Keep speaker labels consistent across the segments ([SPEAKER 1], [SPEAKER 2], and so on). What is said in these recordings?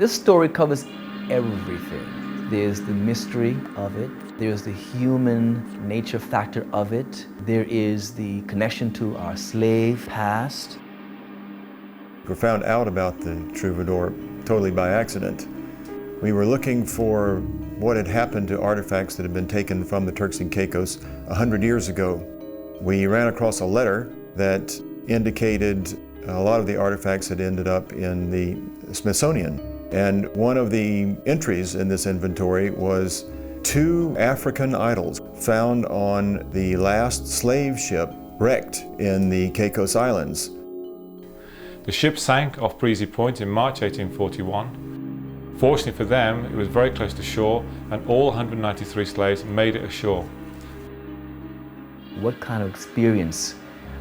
[SPEAKER 1] This story covers everything. There's the mystery of it, there's the human nature factor of it, there is the connection to our slave past.
[SPEAKER 2] We found out about the Trouvadore totally by accident. We were looking for what had happened to artifacts that had been taken from the Turks and Caicos 100 years ago. We ran across a letter that indicated a lot of the artifacts had ended up in the Smithsonian. And one of the entries in this inventory was 2 African idols found on the last slave ship wrecked in the Caicos Islands.
[SPEAKER 3] The ship sank off Breezy Point in March 1841. Fortunately for them, it was very close to shore and all 193 slaves made it ashore.
[SPEAKER 1] What kind of experience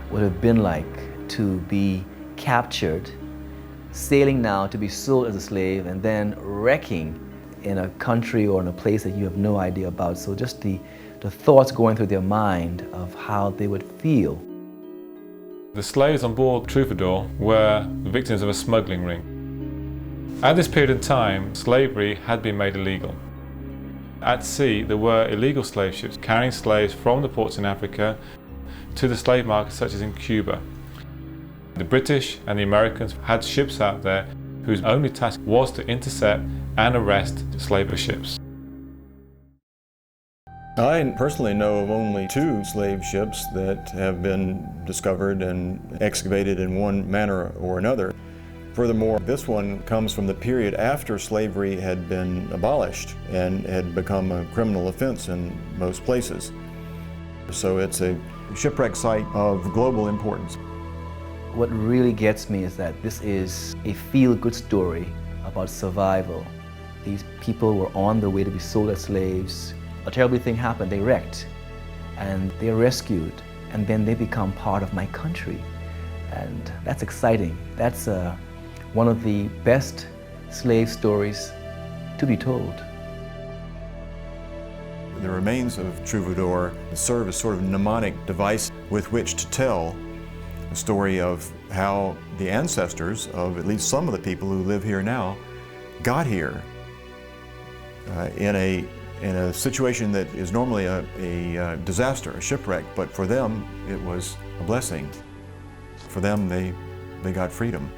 [SPEAKER 1] would have been like to be captured, sailing now to be sold as a slave, and then wrecking in a country or in a place that you have no idea about? So just the thoughts going through their mind of how they would feel.
[SPEAKER 3] The slaves on board Trouvadore were the victims of a smuggling ring. At this period in time, slavery had been made illegal. At sea, there were illegal slave ships carrying slaves from the ports in Africa to the slave markets such as in Cuba. The British and the Americans had ships out there whose only task was to intercept and arrest slave ships.
[SPEAKER 2] I personally know of only 2 slave ships that have been discovered and excavated in one manner or another. Furthermore, this one comes from the period after slavery had been abolished and had become a criminal offense in most places. So it's a shipwreck site of global importance.
[SPEAKER 1] What really gets me is that this is a feel-good story about survival. These people were on the way to be sold as slaves. A terrible thing happened, they wrecked, and they're rescued, and then they become part of my country. And that's exciting. That's one of the best slave stories to be told.
[SPEAKER 2] The remains of Trouvadore serve as sort of a mnemonic device with which to tell the story of how the ancestors of at least some of the people who live here now got here in a situation that is normally a disaster, a shipwreck, but for them it was a blessing. For them, they got freedom.